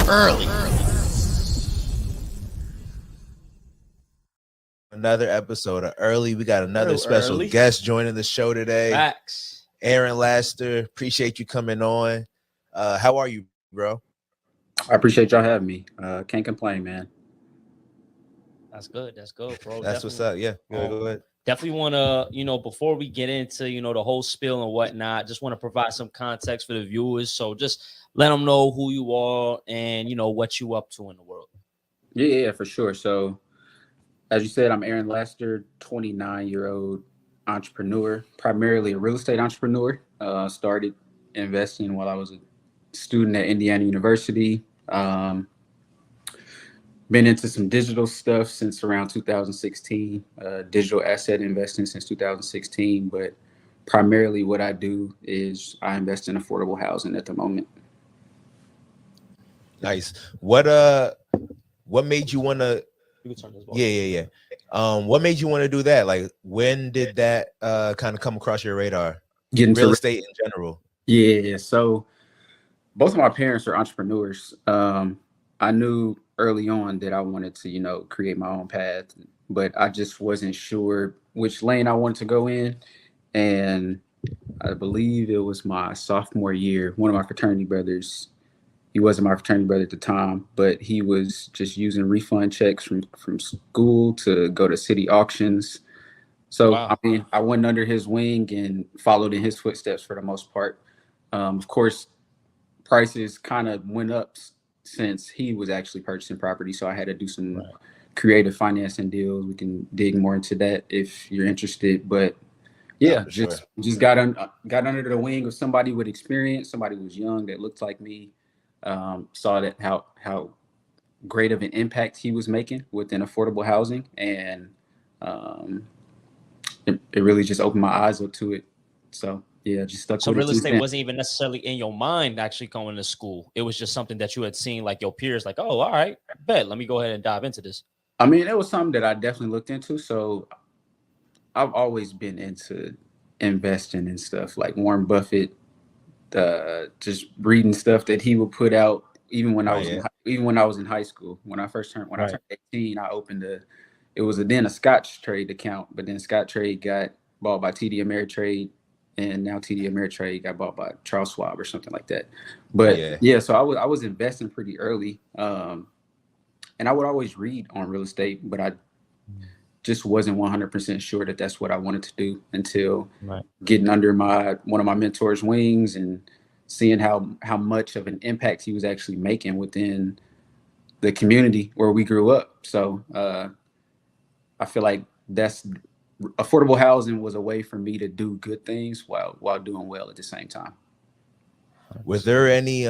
early. Another episode of Early. We got another Hello, special Early. guest joining the show today. Facts. Aaron Laster. Appreciate you coming on. How are you, bro? I appreciate y'all having me. Can't complain, man. That's good. That's good, bro. That's what's up. Yeah. Go ahead. Definitely want to, before we get into, the whole spiel and whatnot, just want to provide some context for the viewers. So just let them know who you are and, what you up to in the world. Yeah, for sure. So, as you said, I'm Aaron Laster, 29-year-old entrepreneur, primarily a real estate entrepreneur. Started investing while I was a student at Indiana University. Been into some digital stuff since around 2016, digital asset investing since 2016. But primarily what I do is I invest in affordable housing at the moment. Nice. What made you want to? Yeah. What made you want to do that? Like, when did that kind of come across your radar? Getting real estate in general. Yeah. So both of my parents are entrepreneurs. I knew early on that I wanted to, create my own path, but I just wasn't sure which lane I wanted to go in. And I believe it was my sophomore year, one of my fraternity brothers, he wasn't my fraternity brother at the time, but he was just using refund checks from school to go to city auctions. So, wow. I mean, I went under his wing and followed in his footsteps for the most part. Of course, prices kind of went up since he was actually purchasing property. So I had to do some creative financing deals. We can dig more into that if you're interested. But yeah, just got under the wing of somebody with experience, somebody who was young that looked like me. Saw that how great of an impact he was making within affordable housing, and it really just opened my eyes up to it. So yeah, just stuck. So real estate wasn't even necessarily in your mind actually going to school. It was just something that you had seen, like your peers, like, oh, all right, bet, let me go ahead and dive into this. I mean, it was something that I definitely looked into. So I've always been into investing and stuff, like Warren Buffett. Just reading stuff that he would put out, even when I was in high school. When I turned 18, I opened it was then a Scottrade account, but then Scottrade got bought by TD Ameritrade, and now TD Ameritrade got bought by Charles Schwab or something like that. But so I was investing pretty early, and I would always read on real estate, but I just wasn't 100% sure that that's what I wanted to do until getting under one of my mentors' wings and seeing how much of an impact he was actually making within the community where we grew up. So I feel like affordable housing was a way for me to do good things while doing well at the same time. Was there any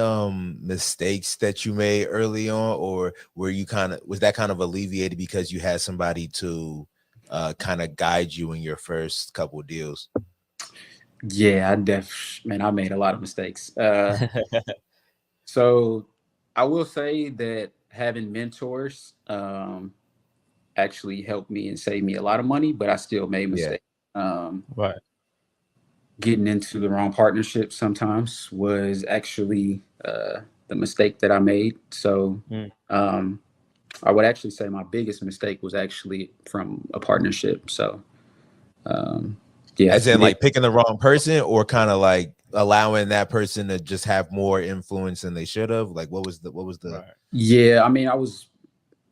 mistakes that you made early on, or was that kind of alleviated because you had somebody to kind of guide you in your first couple of deals? Yeah, I made a lot of mistakes. So I will say that having mentors actually helped me and saved me a lot of money, but I still made mistakes. Getting into the wrong partnership sometimes was actually the mistake that I made. So I would actually say my biggest mistake was actually from a partnership. So as in like picking the wrong person, or kind of like allowing that person to just have more influence than they should have. Like what was the Yeah, I mean, I was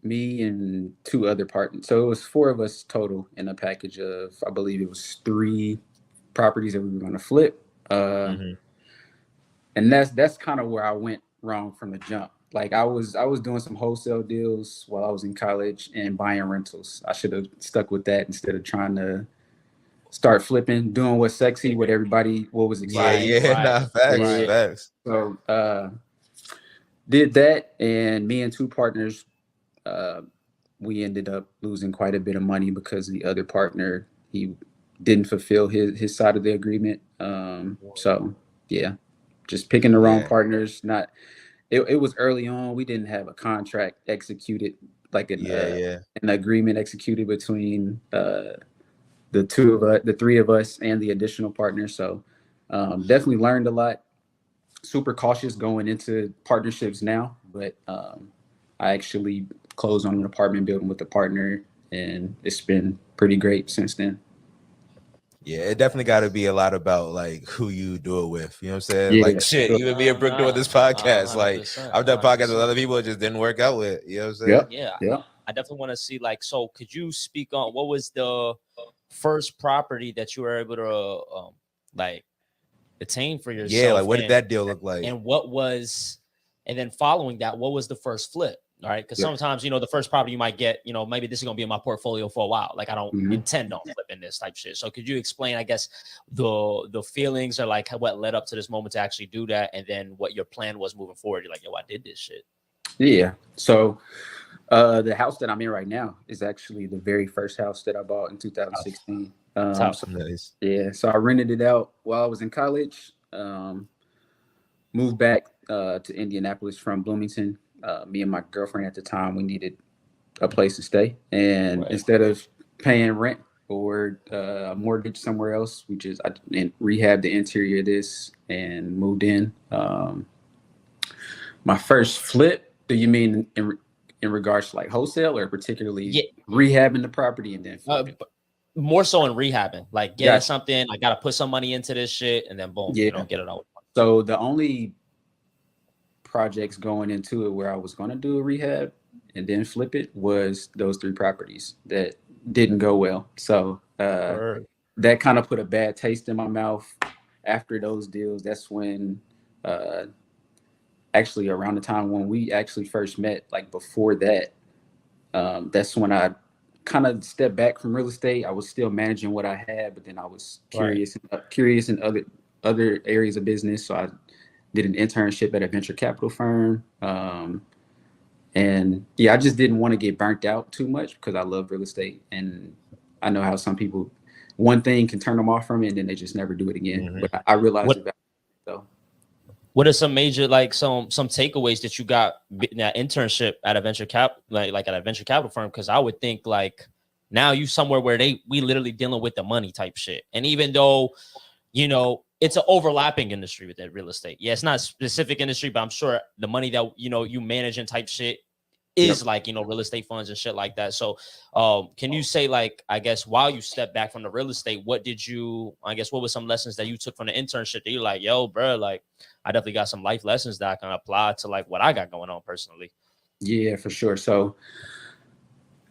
me and two other partners. So it was four of us total in a package of, I believe it was 3 properties that we were going to flip. And that's kind of where I went wrong from the jump. Like I was doing some wholesale deals while I was in college and buying rentals. I should have stuck with that instead of trying to start flipping, doing what's sexy, what was exciting. Facts. So did that, and me and 2 partners, we ended up losing quite a bit of money because the other partner, he didn't fulfill his side of the agreement. So yeah, just picking the wrong partners. It was early on. We didn't have a contract executed, like an agreement executed between the 3 of us and the additional partner. So definitely learned a lot. super cautious going into partnerships now, but I actually closed on an apartment building with a partner, and it's been pretty great since then. Yeah, it definitely got to be a lot about like who you do it with. You know what I'm saying? Yeah, Like shit, sure. even me and Brooke doing this podcast. Like 100%, I've done podcasts with 100%. other people, it just didn't work out with. You know what I'm saying? Yep. Yeah, Yep. I definitely want to see like. So, could you speak on what was the first property that you were able to like attain for Yeah, like yourself, what did that deal look like? and what was, and then following that, what was the first flip? All right, because Yep. sometimes the first property you might get, maybe this is gonna be in my portfolio for a while. Like I don't Mhm. intend on flipping this type shit. So could you explain, I guess, the feelings or like what led up to this moment to actually do that, and then what your plan was moving forward? You're like, yo, I did this shit. Yeah. So the house that I'm in right now is actually the very first house that I bought in 2016. Tough. So, Nice. yeah, so I rented it out while I was in college. Moved back to Indianapolis from Bloomington. Me and my girlfriend at the time, we needed a place to stay, and Right. instead of paying rent or a mortgage somewhere else, I rehabbed the interior of this and moved in. My first flip, do you mean in regards to like wholesale, or particularly rehabbing the property and then flipping? More so in rehabbing, like getting Gotcha. something. I gotta put some money into this shit, and then boom, Yeah. get it out. So the only projects going into it where I was going to do a rehab and then flip it was those 3 properties that didn't go well. So that kind of put a bad taste in my mouth. After those deals, that's when actually around the time when we actually first met, like before that, that's when I kind of stepped back from real estate. I was still managing what I had, but then I was curious in other areas of business. So I did an internship at a venture capital firm. And yeah, I just didn't want to get burnt out too much because I love real estate. And I know how some people, one thing can turn them off from it and then they just never do it again. Mhm. But I realized it. So what are some major like some takeaways that you got in that internship at a venture like at a venture capital firm? Because I would think like now you somewhere where we literally dealing with the money type shit. And even though it's an overlapping industry with that real estate. Yeah, it's not a specific industry, but I'm sure the money that you manage and type shit is like real estate funds and shit like that. So can you say, like, I guess while you step back from the real estate, what were some lessons that you took from the internship that you're like, yo, bro, like I definitely got some life lessons that I can apply to like what I got going on personally? Yeah, for sure. So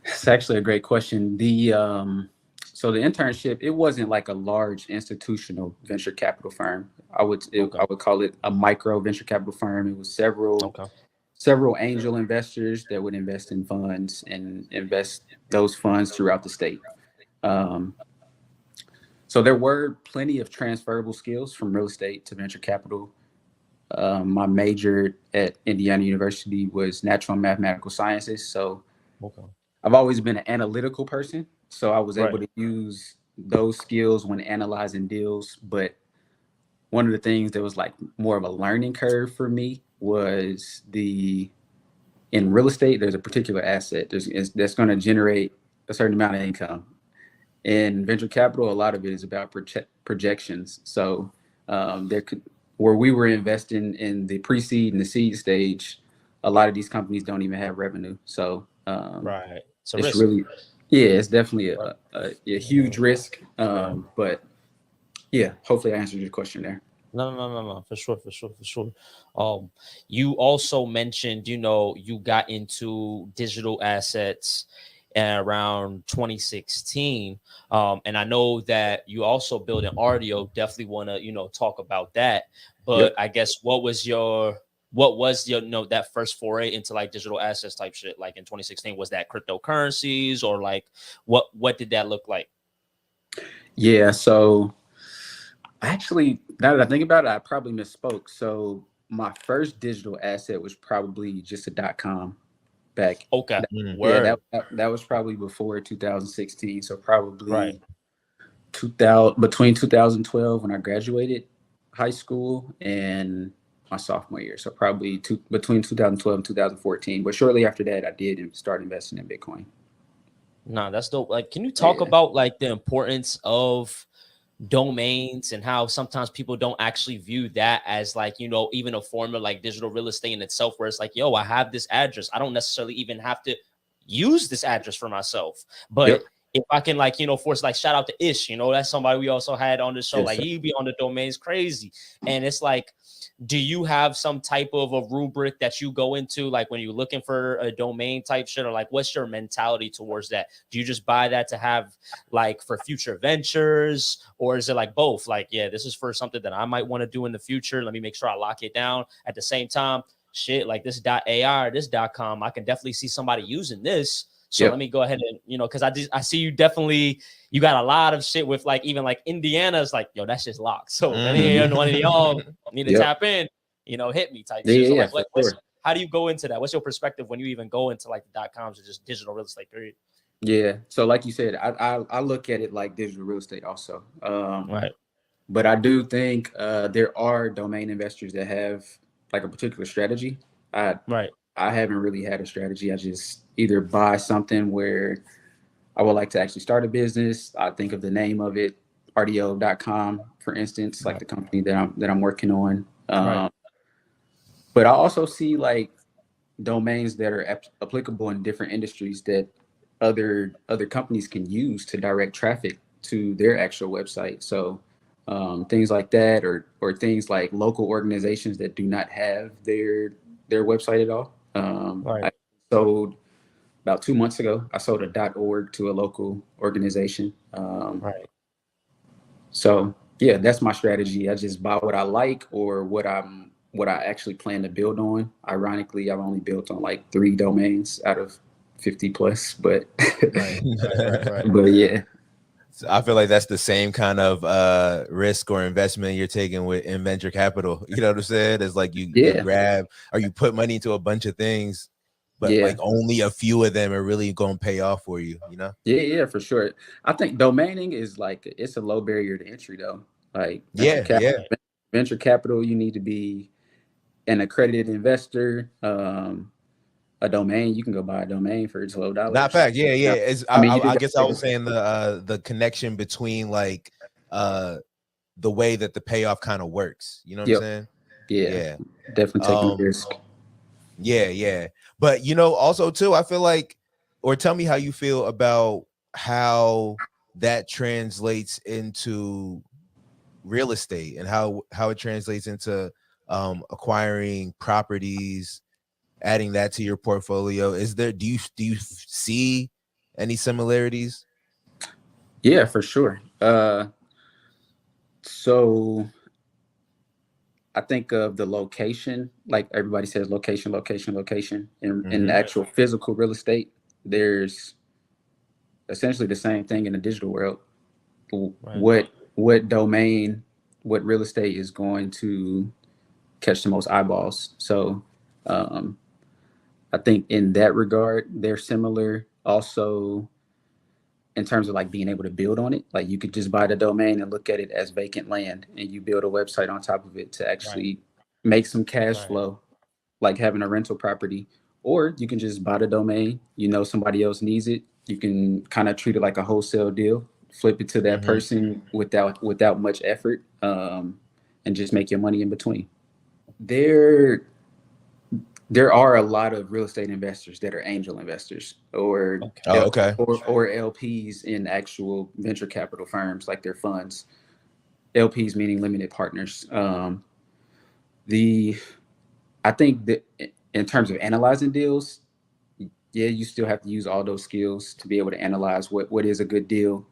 it's actually a great question. So the internship, it wasn't like a large institutional venture capital firm. I would call it a micro venture capital firm. It was several angel investors that would invest in funds and invest those funds throughout the state. So there were plenty of transferable skills from real estate to venture capital. My major at Indiana University was natural and mathematical sciences. So I've always been an analytical person. So I was able to use those skills when analyzing deals. But one of the things that was like more of a learning curve for me was in real estate, there's a particular asset that's going to generate a certain amount of income. In venture capital, a lot of it is about projections. So where we were investing in the pre-seed and the seed stage, a lot of these companies don't even have revenue. So it's really, it's definitely a huge risk. But yeah, hopefully I answered your question there. No, for sure. You also mentioned, you got into digital assets around 2016. And I know that you also built an RDO. Definitely want to, talk about that. But I guess what was your that first foray into like digital assets type shit? Like in 2016, was that cryptocurrencies or like what did that look like? Yeah, so actually, now that I think about it, I probably misspoke. So my first digital asset was probably just a .com back. Okay. Yeah, that was probably before 2016. So probably between 2012 when I graduated high school and my sophomore year. So probably between 2012 and 2014. But shortly after that, I did start investing in Bitcoin. Nah, that's dope. Like, can you talk about like the importance of domains and how sometimes people don't actually view that as like, you know, even a form of like digital real estate in itself, where it's like, yo, I have this address. I don't necessarily even have to use this address for myself. But Yep. if I can, like, you know, force, like, shout out to Ish, you know, that's somebody we also had on the show. Yes, like, sir. he'd be on the domains crazy. And it's like, do you have some type of a rubric that you go into, like when you're looking for a domain type shit, or like what's your mentality towards that? Do you just buy that to have like for future ventures, or is it like both? Like, yeah, this is for something that I might want to do in the future. Let me make sure I lock it down. At the same time, shit, like this .ai or this .com, I can definitely see somebody using this. So Yep. let me go ahead and, you know, because I see you definitely, you got a lot of shit with like, even like Indiana's like, yo, that shit's locked. So if any one of y'all need to Yep. tap in, you know, hit me type Yeah, shit. So yeah, like, for what's sure. how do you go into that? What's your perspective when you even go into like the .coms or just digital real estate period? Yeah. So like you said, I look at it like digital real estate also. Right. But I do think there are domain investors that have like a particular strategy. I Right. I haven't really had a strategy. I just either buy something where I would like to actually start a business. I think of the name of it, RDO.com, for instance, like Right. the company that I'm working on. Right. But I also see like domains that are applicable in different industries that other companies can use to direct traffic to their actual website. So things like that, or things like local organizations that do not have their website at all. Right. I sold about 2 months ago. I sold a .org to a local organization. Right. So yeah, that's my strategy. I just buy what I like or what I actually plan to build on. Ironically, I've only built on like 3 domains out of 50 plus, but Right. Right. Right. but yeah. So I feel like that's the same kind of risk or investment you're taking with in venture capital. You know what I'm saying? It's like you Yeah. grab or you put money into a bunch of things, but Yeah. like only a few of them are really going to pay off for you, you know? Yeah, yeah, for sure. I think domaining is like it's a low barrier to entry though. Like Yeah, yeah. venture capital, you need to be an accredited investor. A domain, you can go buy a domain for Not $12. fact. Yeah, yeah. It's I mean, you I just guess I got was saying the connection between like uh the way that the payoff kind of works. You know what I'm yep. saying? Yeah, Yeah. definitely taking a Um risk. yeah, yeah. But you know, also too, I feel like, or tell me how you feel about how that translates into real estate and how it translates into acquiring properties, adding that to your portfolio. Is there do you see any similarities? Yeah, for sure. So I think of the location, like everybody says, location, location, location. In the Mm-hmm. actual physical real estate, there's essentially the same thing in the digital world. Right. What domain, what real estate is going to catch the most eyeballs? So um, I think in that regard, they're similar. Also, in terms of like being able to build on it, like you could just buy the domain and look at it as vacant land, and you build a website on top of it to Right. actually make some cash Right. flow, like having a rental property. Or you can just buy the domain. You know somebody else needs it. You can kind of treat it like a wholesale deal, flip it to that Mm-hmm. person without much effort, and just make your money in between. There there are a lot of real estate investors that are angel investors or Okay. Oh, okay. or LPs in actual venture capital firms, like their funds. LPs meaning limited partners. The I think that in terms of analyzing deals, yeah, you still have to use all those skills to be able to analyze what is a good deal.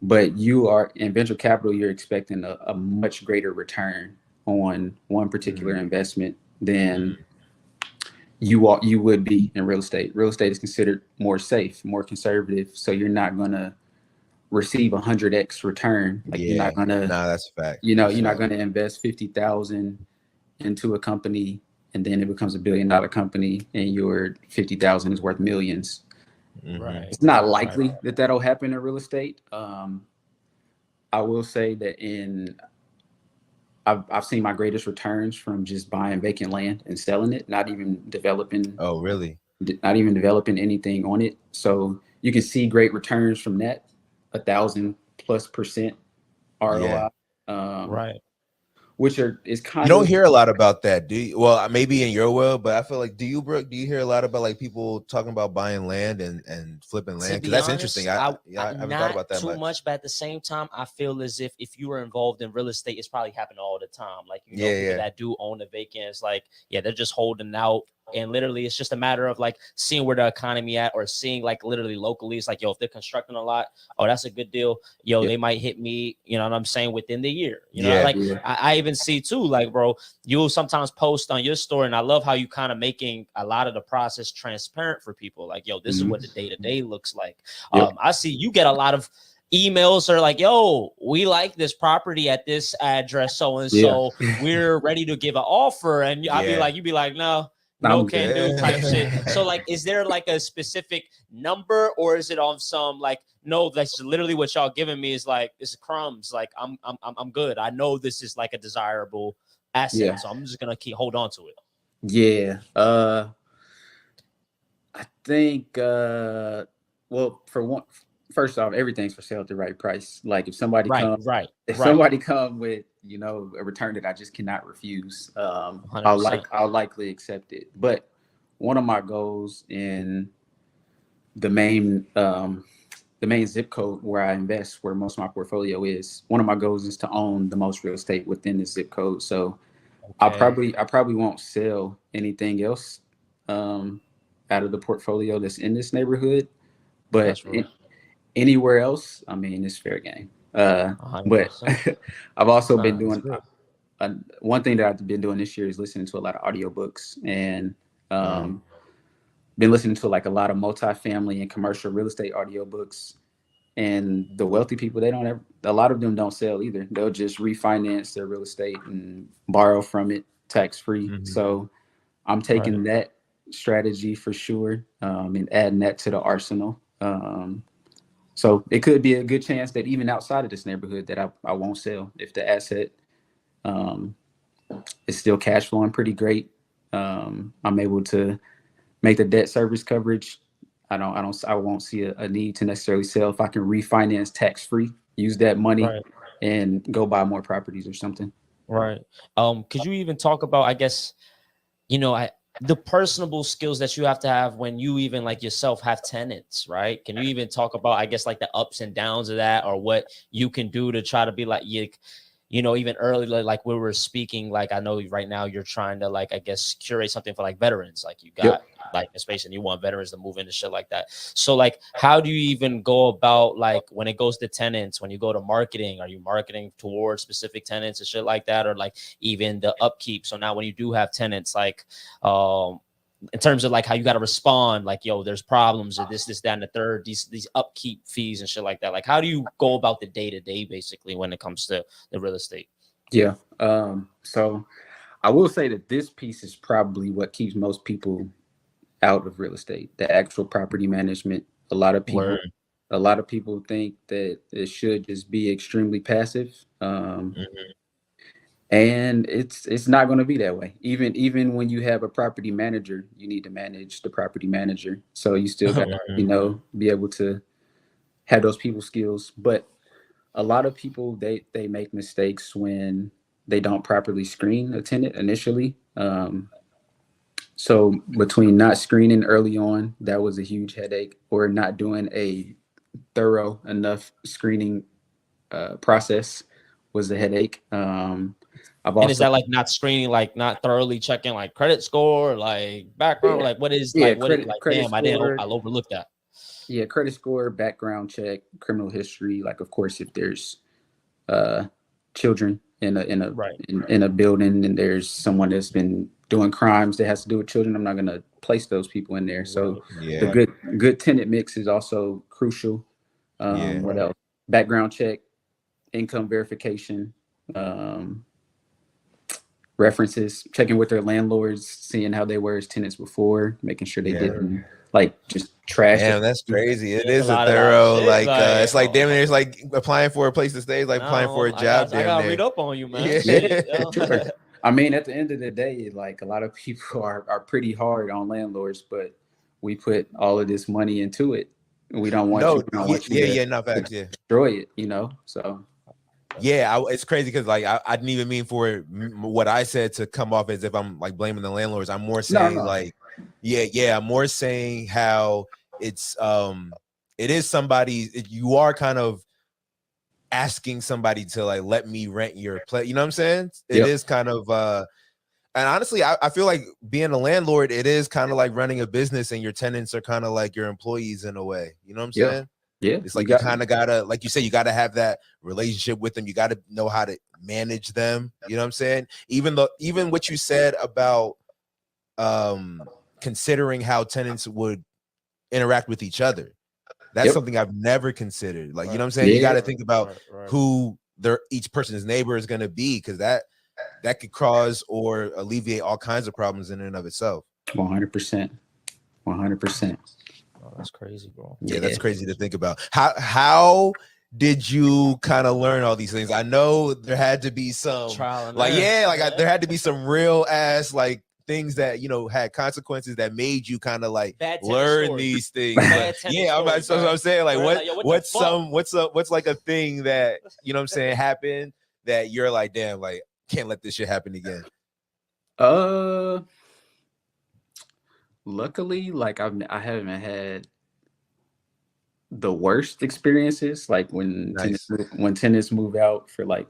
But you are in venture capital, you're expecting a much greater return on one particular Mm-hmm. investment than you would be in real estate. Real estate is considered more safe, more conservative, so you're not gonna receive 100x return. Like you're Yeah. not gonna, Nah, that's a fact. you're not gonna invest 50,000 into a company and then it becomes $1 billion company and your 50,000 is worth millions. Mm-hmm. Right. It's not Right. likely that that'll happen in real estate. I will say that I've seen my greatest returns from just buying vacant land and selling it, Oh, really? not even developing anything on it. So you can see great returns from that, 1,000+% ROI, Right. which is You kind don't of hear a lot about that, do you? Well, maybe in your world, but I feel like, do you, Brooke? Do you hear a lot about like people talking about buying land and flipping To land? Because be that's honest, interesting. I I haven't thought not about that too much. much, but at the same time, I feel as if you were involved in real estate, it's probably happening all the time. Like, you know, Yeah, people yeah. that do own the vacants, like, yeah, they're just holding out. And literally, it's just a matter of like seeing where the economy at, or seeing like literally locally. It's like, yo, if they're constructing a lot, oh, that's a good deal. Yo, Yeah. they might hit me. You know what I'm saying? Within the year. You know, Yeah. like Yeah. I even see too, like, bro, you'll sometimes post on your story, and I love how you kind of making a lot of the process transparent for people. Like, yo, this is what the day to day looks like. Yep. I see you get a lot of emails are like, yo, we like this property at this address, so and so, we're ready to give an offer, and I'd be like, you'd be like, no, I'm can good. do type shit. So like, is there like a specific number, or is it on some like, no, that's literally what y'all giving me is like, it's crumbs, like I'm good, I know this is like a desirable asset, so I'm just gonna hold on to it. Yeah. I think well, first off, everything's for sale at the right price. Like if somebody somebody come with, you know, a return that I just cannot refuse, I'll likely accept it. But one of my goals in the main zip code where I invest, where most of my portfolio is, one of my goals is to own the most real estate within the zip code. So I probably won't sell anything else out of the portfolio that's in this neighborhood, but anywhere else, I mean, it's fair game. But I've also been doing one thing that I've been doing this year is listening to a lot of audiobooks, and been listening to like a lot of multifamily and commercial real estate audiobooks. And the wealthy people, a lot of them don't sell either. They'll just refinance their real estate and borrow from it tax free. So I'm taking that strategy for sure, and adding that to the arsenal. So it could be a good chance that even outside of this neighborhood that I won't sell if the asset is still cash flowing pretty great. I'm able to make the debt service coverage. I won't see a need to necessarily sell if I can refinance tax free, use that money and go buy more properties or something. Right. Could you even talk about, I guess, you know, the personable skills that you have to have when you even like yourself have tenants, right? Can you even talk about, I guess, like the ups and downs of that, or what you can do to try to be like, you know, even earlier, like we were speaking, like I know right now you're trying to like, I guess, curate something for like veterans, like you got like a space and you want veterans to move into shit like that. So like, how do you even go about like when it goes to tenants, when you go to marketing, are you marketing towards specific tenants and shit like that, or like even the upkeep? So now when you do have tenants, like in terms of like how you got to respond, like, yo, there's problems or this, that, and the third, these upkeep fees and shit like that. Like, how do you go about the day to day basically when it comes to the real estate? Yeah. So I will say that this piece is probably what keeps most people out of real estate, the actual property management. A lot of people think that it should just be extremely passive. And it's not going to be that way. Even when you have a property manager, you need to manage the property manager. So you still got to, you know, be able to have those people skills. But a lot of people, they make mistakes when they don't properly screen a tenant initially. So between not screening early on, that was a huge headache, or not doing a thorough enough screening process was a headache. And is that like not screening, like not thoroughly checking like credit score, like background, like what is like what is like damn, score, I'll overlook that. Yeah, credit score, background check, criminal history. Like, of course, if there's children in a building and there's someone that's been doing crimes that has to do with children, I'm not gonna place those people in there. So the good tenant mix is also crucial. What else? Background check, income verification, references, checking with their landlords, seeing how they were as tenants before, making sure they didn't like just trash. Damn, that's crazy. It is a thorough, like it's like damn near, it's like applying for a place to stay, like applying for a job. I gotta read up on you, man. I mean, at the end of the day, like a lot of people are pretty hard on landlords, but we put all of this money into it. We don't want you to destroy it, you know. So Yeah, it's crazy because like I didn't even mean for what I said to come off as if I'm like blaming the landlords. I'm more saying like, yeah, I'm more saying how it's it is somebody, you are kind of asking somebody to like let me rent your place. You know what I'm saying? It is kind of and honestly, I feel like being a landlord, it is kind of like running a business, and your tenants are kind of like your employees in a way. You know what I'm saying? Yeah, It's like you kind of gotta, like you said, you gotta have that relationship with them. You gotta know how to manage them. You know what I'm saying? Even what you said about considering how tenants would interact with each other. That's something I've never considered. Like, you know what I'm saying? You got to think about who each person's neighbor is going to be, because that could cause or alleviate all kinds of problems in and of itself. 100%. 100%. Oh, that's crazy, bro. Yeah, that's crazy to think about. How did you kind of learn all these things? I know there had to be some trial and like, error. there had to be some real ass like things that, you know, had consequences that made you kind of like learn these things. Yeah, that's what I'm saying. Like, what's like a thing that, you know what I'm saying, happened that you're like, damn, like, can't let this shit happen again. Luckily, like I haven't had the worst experiences, like when tenants move out for like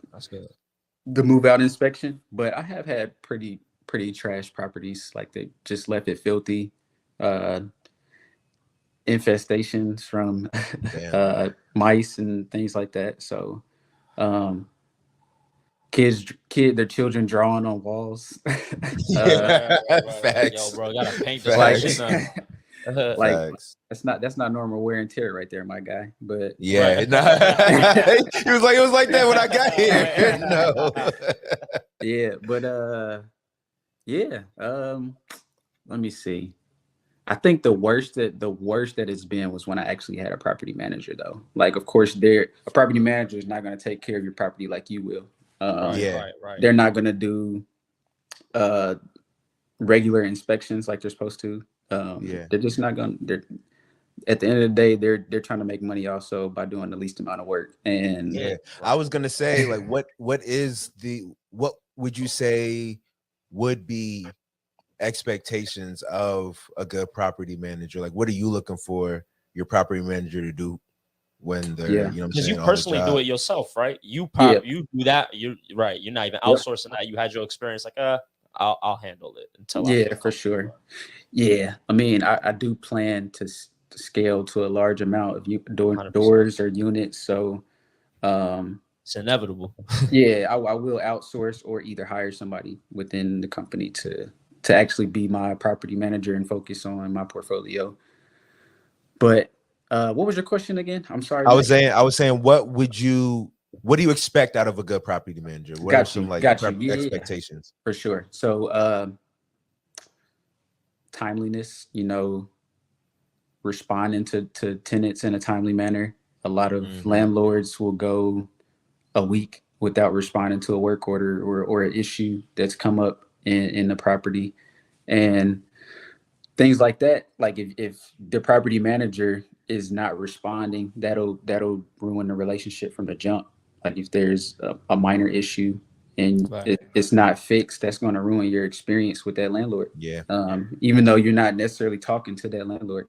the move out inspection, but I have had pretty trash properties. Like they just left it filthy, infestations from mice and things like that. So their children drawing on walls. Facts. Yo, bro, gotta paint this shit now. Like that's not normal wear and tear right there, my guy. But yeah, it was like that when I got here. No. Yeah, but let me see. I think the worst that it's been was when I actually had a property manager, though. Like, of course, a property manager is not going to take care of your property like you will. They're not going to do regular inspections like they're supposed to. They're just not going to. At the end of the day, they're trying to make money also by doing the least amount of work. And I was gonna say, like, what would you say would be expectations of a good property manager? Like, what are you looking for your property manager to do when they're, you know, because you personally do it yourself, right? You do that. You're right. You're not even outsourcing that. You had your experience. Like, I'll handle it until for sure. Yeah, I mean, I do plan to scale to a large amount of doors or units. So it's inevitable. I will outsource or either hire somebody within the company to actually be my property manager and focus on my portfolio. But what was your question again? I'm sorry. I was saying, what do you expect out of a good property manager? What are some expectations? For sure. So timeliness, you know, responding to tenants in a timely manner. A lot of landlords will go a week without responding to a work order or an issue that's come up in the property, and things like that. Like if the property manager is not responding, that'll ruin the relationship from the jump. Like if there's a minor issue and it's not fixed, that's going to ruin your experience with that landlord. Even though you're not necessarily talking to that landlord.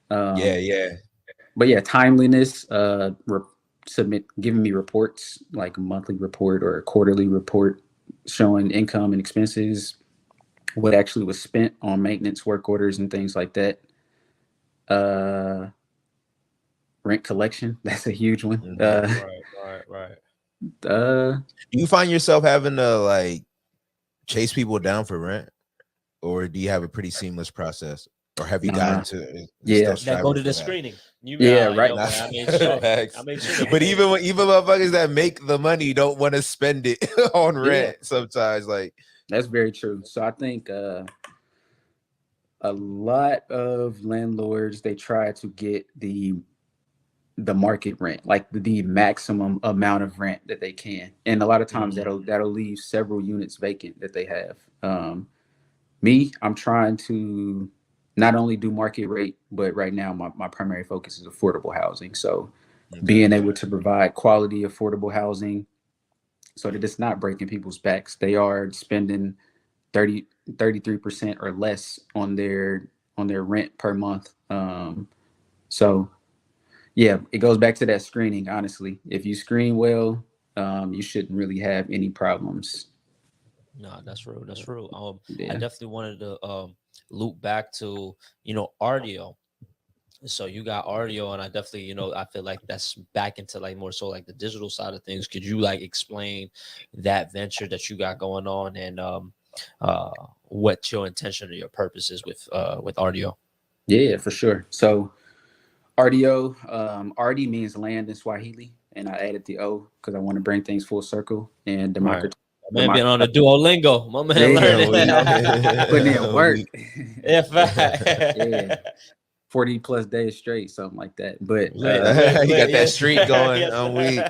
But timeliness, giving me reports, like a monthly report or a quarterly report showing income and expenses, what actually was spent on maintenance work orders and things like that. Rent collection, that's a huge one. Right. Do you find yourself having to like chase people down for rent, or do you have a pretty seamless process? Or have you gotten to that go to the screening? Right. I made sure. But even motherfuckers that make the money don't want to spend it on rent sometimes. Like, that's very true. So I think a lot of landlords, they try to get the market rent, like the maximum amount of rent that they can, and a lot of times that'll leave several units vacant that they have. I'm trying to not only do market rate, but right now my primary focus is affordable housing. So being able to provide quality affordable housing so that it's not breaking people's backs. They are spending 33% or less on their rent per month. So yeah, it goes back to that screening. Honestly, if you screen well, you shouldn't really have any problems. No, that's real. That's real. I Yeah, definitely wanted to loop back to RDO. So you got RDO, and I definitely I feel like that's back into like more so like the digital side of things. Could you like explain that venture that you got going on, and uh what your intention or your purpose is with RDO? yeah, for sure. So RDO, RD means land in Swahili, and I added the O because I want to bring things full circle and Right. democratize. My man being on the Duolingo. My man Yeah, learning. you know, putting in work. Yeah, fact. Yeah, 40 plus days straight, something like that. But You got that Yes, streak going. yes. I'm weak.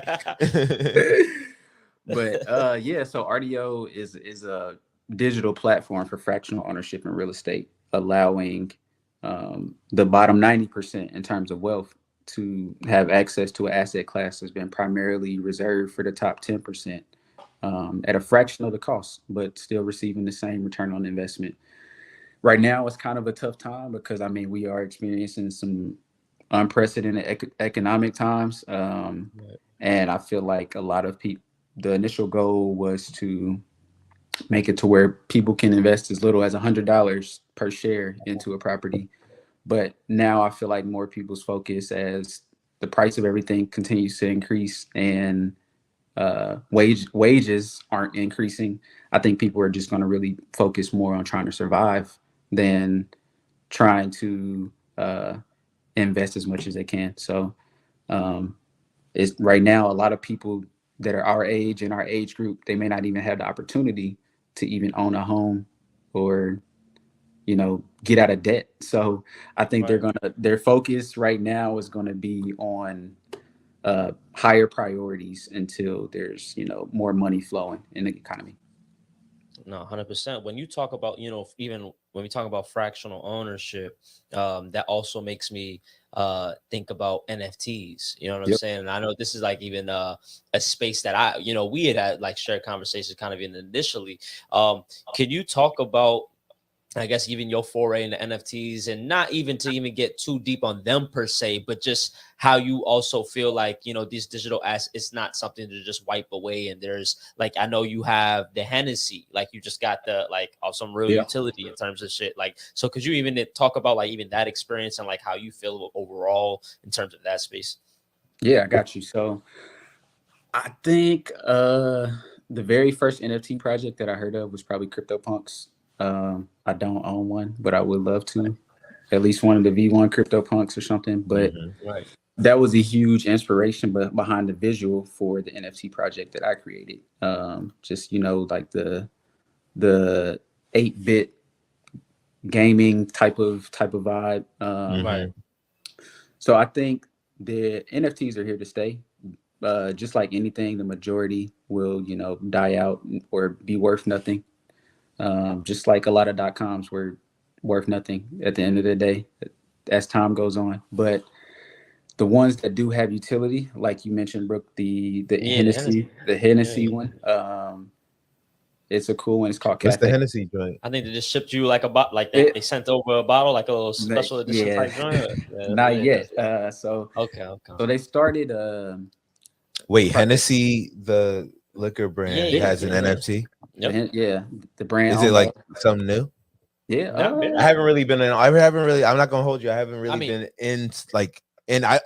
yeah, so RDO is a digital platform for fractional ownership in real estate, allowing the bottom 90% in terms of wealth to have access to an asset class that's been primarily reserved for the top 10%, at a fraction of the cost, but still receiving the same return on investment. Right now, it's kind of a tough time because I mean we are experiencing some unprecedented economic times, Right. and I feel like a lot of people. The initial goal was to make it to where people can invest as little as $100 per share into a property. But now I feel like more people's focus, as the price of everything continues to increase and wages aren't increasing. I think people are just going to really focus more on trying to survive than trying to invest as much as they can. So um, it's right now a lot of people that are our age and our age group, they may not even have the opportunity to even own a home or get out of debt. So I think Right. their focus right now is going to be on higher priorities until there's more money flowing in the economy. No, 100%. When you talk about, even when we talk about fractional ownership, that also makes me think about NFTs. You know what I'm Yep. saying? And I know this is like even a space that we had like shared conversations kind of in initially. Can you talk about, I guess, even your foray into NFTs, and not even to even get too deep on them per se, but just how you also feel like, these digital assets, it's not something to just wipe away. And there's like, I know you have the Hennessy, like you just got the like of some real Yeah. utility in terms of shit. Like, so could you even talk about like even that experience and like how you feel overall in terms of that space? Yeah, I got you. So I think the very first NFT project that I heard of was probably CryptoPunks. I don't own one, but I would love to. At least one of the V1 CryptoPunks or something. But Mhm. Right. that was a huge inspiration behind the visual for the NFT project that I created. Just like the 8-bit gaming type of vibe. Right. Mhm. So I think the NFTs are here to stay. Just like anything, the majority will die out or be worth nothing. Just like a lot of .coms were worth nothing at the end of the day as time goes on. But the ones that do have utility, like you mentioned, Brooke, the Yeah, the Hennessy. Yeah, Hennessy yeah. one, it's a cool one. It's called What's the Cafe. Hennessy joint? I think they just shipped you like a bot, like that. It, They sent over a bottle, like a little special edition yeah, type joint. Yeah, that's not lit. That's yet. lit. So Okay, okay. so they started Wait, project. Hennessy, the liquor Yeah, brand, yeah, has Yeah, an yeah, yeah. NFT. Yep. yeah, the brand Is it owned by like something new? yeah. Yeah, I haven't really been in. I haven't really. I'm not gonna hold you. I haven't I really mean, been in like. And I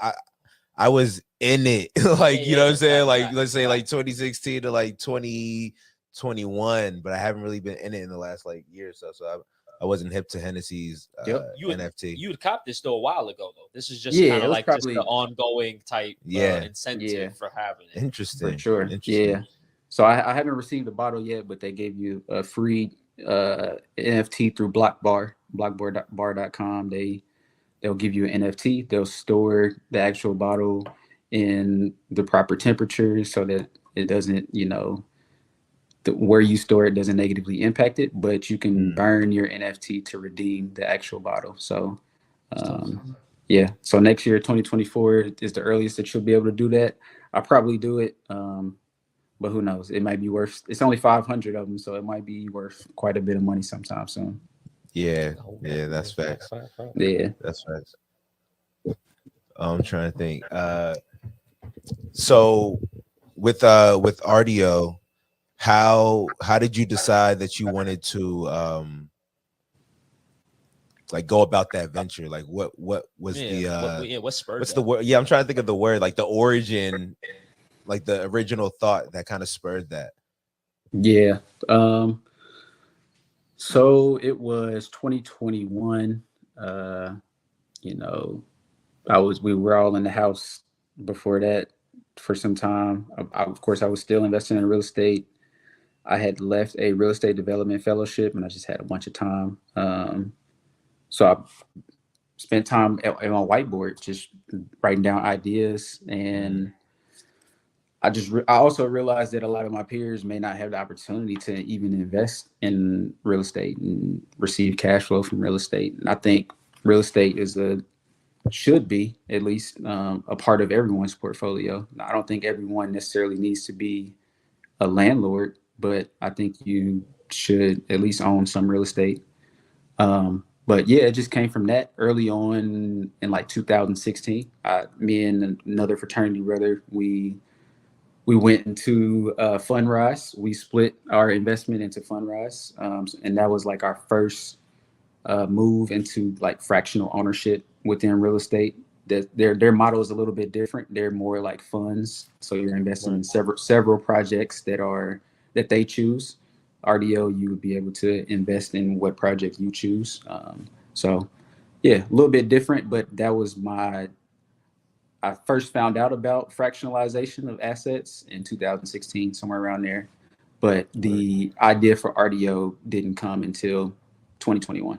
was in it. yeah, Like, you know what yeah, I'm saying? fact, Like, fact, let's say like fact. 2016 to like 2021, but I haven't really been in it in the last like year or so. So I wasn't hip to Hennessy's Yep. NFT. You had copped this though a while ago though. This is just Yeah, kind it of was like just the probably ongoing type Yeah, yeah, incentive for having it. for interesting. sure. Interesting. Yeah. So I haven't received a bottle yet, but they gave you a free NFT through blockbar.com. They'll give you an NFT. They'll store the actual bottle in the proper temperature so that it doesn't, where you store it doesn't negatively impact it, but you can Mm. burn your NFT to redeem the actual bottle. So, Stuff. yeah. So next year, 2024 is the earliest that you'll be able to do that. I'll probably do it. but who knows? It might be worth. It's only 500 of them, so it might be worth quite a bit of money sometime soon. Yeah, yeah, that's facts. Yeah. That's facts. I'm trying to think. So with RDO, how did you decide that you wanted to like go about that venture? Like what was what spurred what's that? the word? Yeah, I'm trying to think of the word, like the origin, like the original thought that kind of spurred that. Yeah. So it was 2021. You know, we were all in the house before that for some time. Of course, I was still investing in real estate. I had left a real estate development fellowship, and I just had a bunch of time. So I spent time at my whiteboard, just writing down ideas, and I also realized that a lot of my peers may not have the opportunity to even invest in real estate and receive cash flow from real estate. And I think real estate should be at least a part of everyone's portfolio. I don't think everyone necessarily needs to be a landlord, but I think you should at least own some real estate. But yeah, it just came from that early on in like 2016. Me and another fraternity brother, we went into Fundrise. We split our investment into Fundrise, and that was like our first move into like fractional ownership within real estate. That their model is a little bit different. They're more like funds, so you're investing in several projects that they choose. RDO, you would be able to invest in what project you choose. So yeah, a little bit different, but that was I first found out about fractionalization of assets in 2016, somewhere around there. But the idea for RDO didn't come until 2021.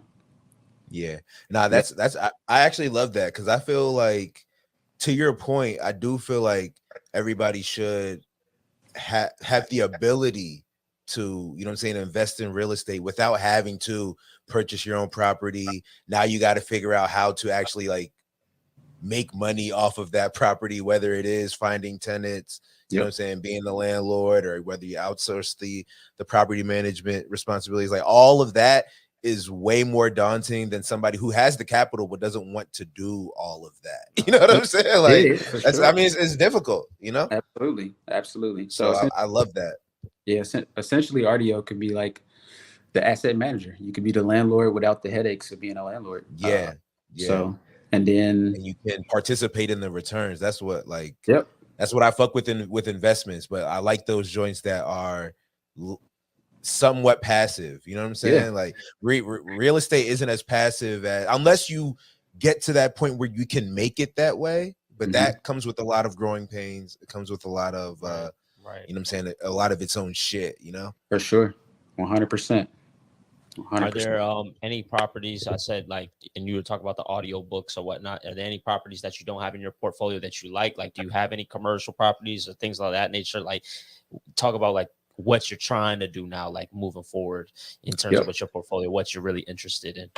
Yeah. Nah, that's I actually love that, because I feel like, to your point, I do feel like everybody should have the ability to, you know what I'm saying, invest in real estate without having to purchase your own property. Now you got to figure out how to actually like make money off of that property, whether it is finding tenants, you know what I'm saying, being the landlord, or whether you outsource the property management responsibilities. Like all of that is way more daunting than somebody who has the capital but doesn't want to do all of that. You know what I'm saying? Like that's sure. I mean, it's difficult, you know? Absolutely. So I love that. Yeah, essentially RDO could be like the asset manager. You could be the landlord without the headaches of being a landlord. Yeah. So, and then you can participate in the returns. That's what like yep. That's what I fuck with with investments, but I like those joints that are somewhat passive. You know what I'm saying? Yeah. Like real estate isn't as passive as, unless you get to that point where you can make it that way. But that comes with a lot of growing pains. It comes with a lot of, you know what I'm saying, a lot of its own shit, you know? For sure. 100%. 100%. Are there any properties, I said, like, and you were talking about the audio books or whatnot, are there any properties that you don't have in your portfolio that you like? Like, do you have any commercial properties or things like that nature? Like, talk about like what you're trying to do now, like moving forward in terms of what your portfolio, what you're really interested in.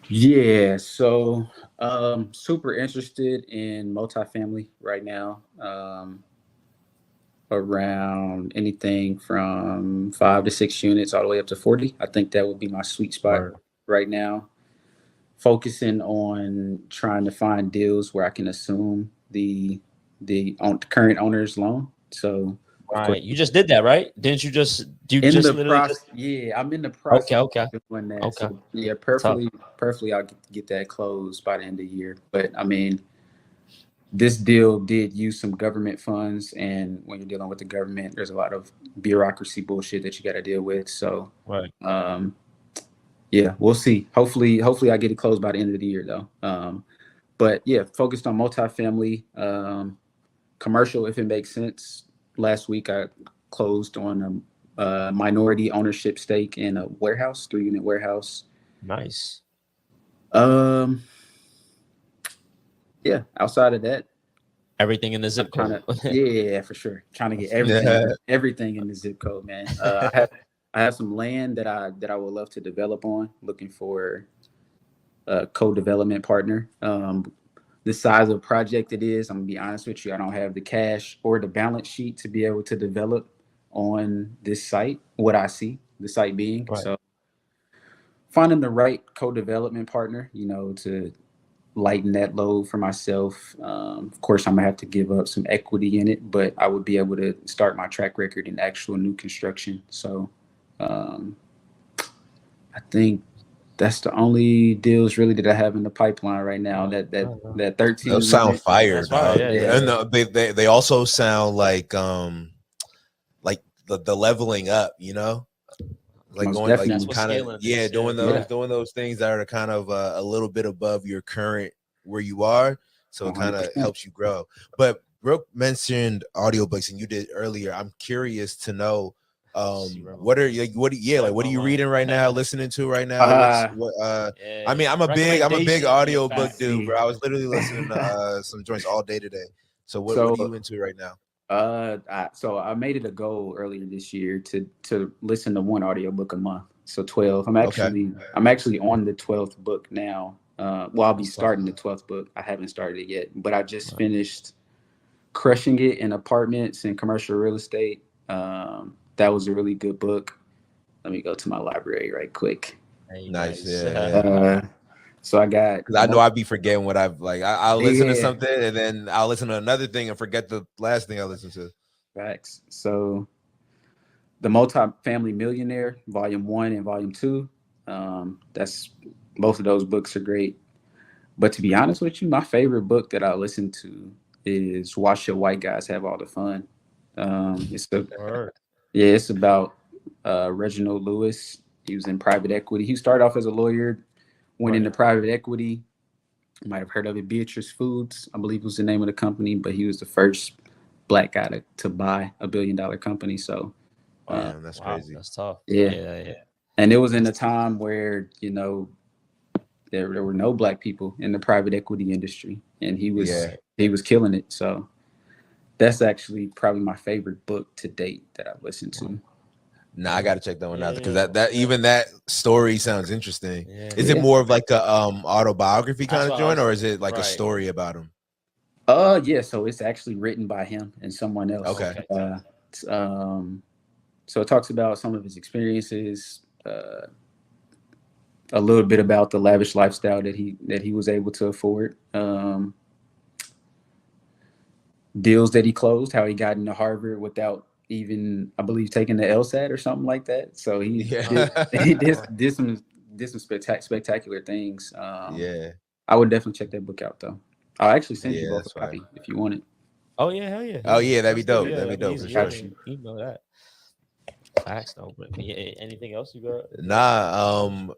Yeah, so super interested in multifamily right now. Around anything from 5 to 6 units all the way up to 40. I think that would be my sweet spot right now. Focusing on trying to find deals where I can assume the current owner's loan. So you just did that, right? Didn't you just yeah, I'm in the process of doing that. Okay. So yeah, perfectly I'll get that closed by the end of the year. But I mean, this deal did use some government funds, and when you're dealing with the government, there's a lot of bureaucracy bullshit that you got to deal with. So, yeah, we'll see. Hopefully, I get it closed by the end of the year, though. But yeah, focused on multifamily, commercial if it makes sense. Last week, I closed on a minority ownership stake in a warehouse, 3-unit warehouse. Nice. Yeah, outside of that, everything in the zip code. Yeah, for sure. Trying to get everything in the zip code, man. I have some land that I would love to develop on. Looking for a co-development partner. The size of the project it is, I'm gonna be honest with you, I don't have the cash or the balance sheet to be able to develop on this site, what I see the site being. Right. So finding the right co-development partner, you know, to lighten that load for myself. Of course, I'm gonna have to give up some equity in it, but I would be able to start my track record in actual new construction. So um, I think that's the only deals really that I have in the pipeline right now. That 13 Those sound unit. fire, That's fire, dog. yeah. And they also sound like the leveling up, you know, like Most going like That's definitely. what kind of scaling is. doing Yeah. those things that are kind of a little bit above your current where you are, so it kind of 100%. helps you grow. But Brooke mentioned audiobooks, and you did earlier. I'm curious to know what are you what are you reading right now, listening to right now? I mean, I'm a big audiobook dude, bro. I was literally listening to some joints all day today. So what are you So into right now? I made it a goal earlier this year to listen to one audiobook a month. So 12. I'm Okay. actually on the 12th book now. Well, I'll be starting the 12th book. I haven't started it yet, but I just finished Crushing It in Apartments and Commercial Real Estate. That was a really good book. Let me go to my library right quick. Hey, Nice, nice. yeah. So I got Because I know I'd be forgetting what I've like. I'll listen to Yeah. something and then I'll listen to another thing and forget the last thing I listened to. Facts. So The Multi-Family Millionaire, Volume 1 and Volume 2. That's both of those books are great. But to be honest with you, my favorite book that I listen to is Watch Your White Guys Have All the Fun. Word. It's about Reginald Lewis. He was in private equity. He started off as a lawyer, went Right. into private equity. You might have heard of it, Beatrice Foods, I believe was the name of the company, but he was the first black guy to buy $1 billion company. So Damn, that's Wow, crazy. that's tough. yeah. Yeah. And it was in a time where, you know, there were no black people in the private equity industry, and he was Yeah. killing it. So that's actually probably my favorite book to date that I've listened to. Nah, I gotta check that one out because Yeah. that even that story sounds interesting. Yeah. Is it more of like a autobiography That's kind of what I joint, was- or is it like a right. story about him? Yeah, so it's actually written by him and someone else. Okay. So it talks about some of his experiences, a little bit about the lavish lifestyle that he was able to afford, deals that he closed, how he got into Harvard without even, I believe, taking the LSAT or something like that. So Yeah. he did some spectacular things. Yeah. I would definitely check that book out though. I'll actually send you Yeah, both that's a fine. copy if you want it. Oh yeah, hell yeah. Oh yeah, that'd be Let's do it. dope. That'd be dope for easy. sure. Got you. Email that. Facts though. But yeah, anything else you got? Nah,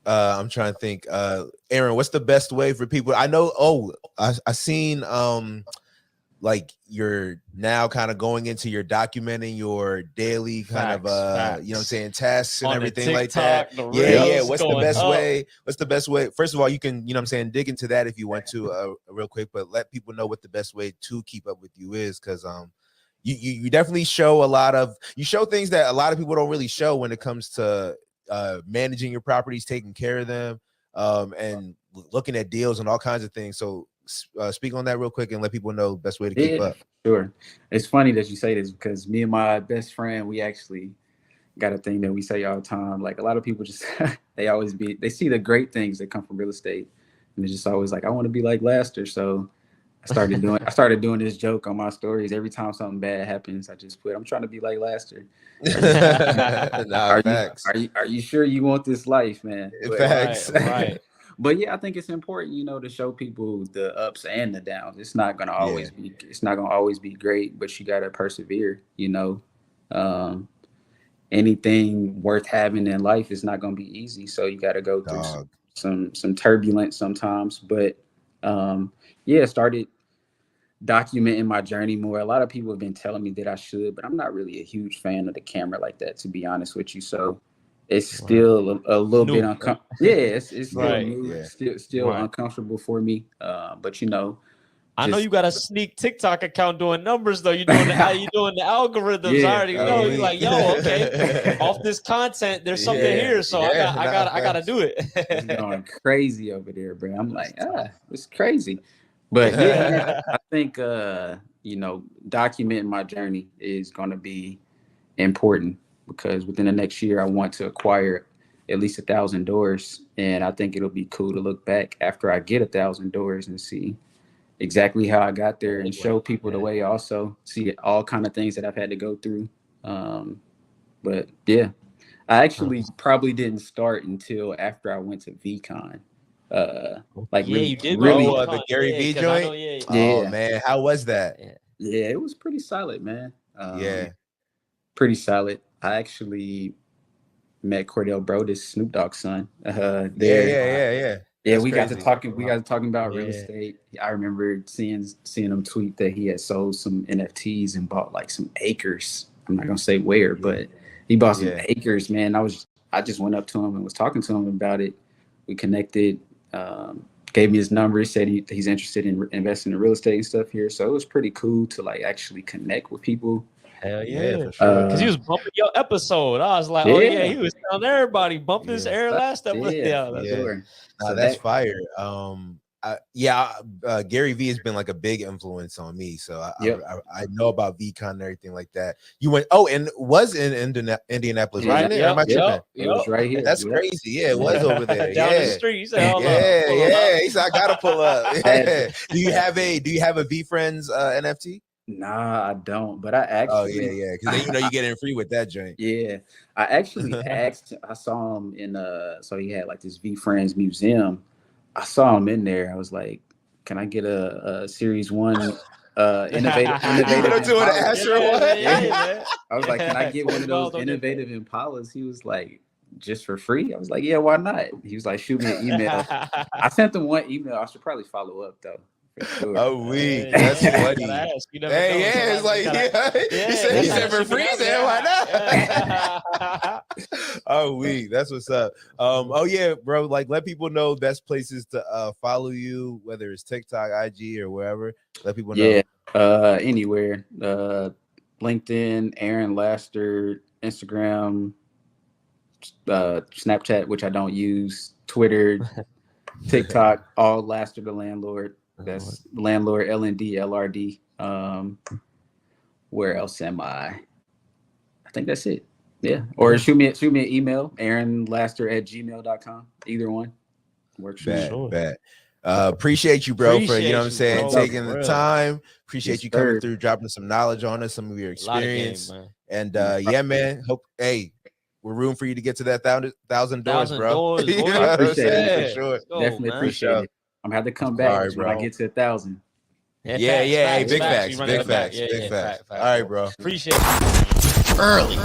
I'm trying to think. Aaron, what's the best way for people? I know. I seen like you're now kind of going into your documenting your daily kind of Facts. you know what I'm saying, tasks and On the everything like that. TikTok, the Yeah. reels What's the going best up. way? What's the best way? First of all, you can, you know what I'm saying, dig into that if you want to real quick, but let people know what the best way to keep up with you is, because you definitely show you show things that a lot of people don't really show when it comes to managing your properties, taking care of them, and looking at deals and all kinds of things. So speak on that real quick and let people know the best way to keep up. Sure. It's funny that you say this because me and my best friend, we actually got a thing that we say all the time. Like a lot of people just they see the great things that come from real estate, and they're just always like, I want to be like Laster. So I started doing this joke on my stories. Every time something bad happens, I just put, I'm trying to be like Laster. Nah, facts. Are you sure you want this life, man? Facts. Right. But yeah, I think it's important, you know, to show people the ups and the downs. It's not gonna always be great, but you gotta persevere, you know. Anything worth having in life is not gonna be easy. So you gotta go through some turbulence sometimes. But started documenting my journey more. A lot of people have been telling me that I should, but I'm not really a huge fan of the camera like that, to be honest with you. So it's still a little bit uncomfortable. Yeah, it's still Right. new, Yeah. still uncomfortable for me. But you know, I know you got a sneak TikTok account doing numbers though. You're doing the algorithms. Yeah, I already know. You're like, yo, okay, off this content, there's something here, so I gotta do it. It's going crazy over there, bro. I'm like, it's crazy. But yeah, man, I think you know, documenting my journey is gonna be important because within the next year I want to acquire at least 1,000 doors, and I think it'll be cool to look back after I get 1,000 doors and see exactly how I got there and show people the way. Also see all kind of things that I've had to go through. But yeah, I actually probably didn't start until after I went to VCon. Like Yeah, you did really, go the Gary Vee 'cause I know, joint. Yeah. Oh man, how was that? yeah, it was pretty solid, man. Yeah. Pretty solid. I actually met Cordell Brodus, Snoop Dogg's son. Yeah, There. yeah. Yeah, That's we got to crazy. talking. We got to talking about real Yeah. estate. I remember seeing him tweet that he had sold some NFTs and bought like some acres. I'm not gonna say where, but he bought some acres. Man, I just went up to him and was talking to him about it. We connected. Gave me his number. He said he's interested in investing in real estate and stuff here. So it was pretty cool to like actually connect with people. Hell yeah, for sure. Because he was bumping your episode. I was like, oh yeah, he was telling everybody bump this air last episode. Yeah, That's sure. So that's fire. Gary Vee has been like a big influence on me. So I know about VCon and everything like that. You went and was in Indianapolis, right? It was right here. That's crazy. Yeah, it was over there. Down the street. He said, hold up. He said, I gotta pull up. Do you have a V Friends NFT? Nah, I don't. But I actually. Because then you get in free with that joint. Yeah, I actually asked. I saw him in so he had like this V Friends museum. I saw him in there. I was like, "Can I get a Series 1 innovative?" I was like, "Can I get one of those innovative Impalas?" He was like, "Just for free?" I was like, "Yeah, why not?" He was like, "Shoot me an email." I sent him one email. I should probably follow up though. Sure. Oh, that's funny. It's like, he said for free, then why not? Oh, that's what's up. Oh yeah, bro. Like, let people know best places to follow you, whether it's TikTok, IG, or wherever. Let people know. Yeah, anywhere. LinkedIn, Aaron Laster, Instagram, Snapchat, which I don't use, Twitter, TikTok, all Laster the Landlord. That's Landlord, LND, LRD. Where else am I? I think that's it. Yeah. Or shoot me an email, aaronlaster@gmail.com. Either one works. Bad. Appreciate you, bro, for you know what I'm saying, taking the time. Appreciate you coming through, dropping some knowledge on us, some of your experience. And yeah, man. We're rooting for you to get to that 1,000 doors, bro. I appreciate it. For sure. Definitely appreciate it. I'm gonna have to come back when I get to 1,000. Yeah. Big facts. All right, bro. Appreciate it. Early.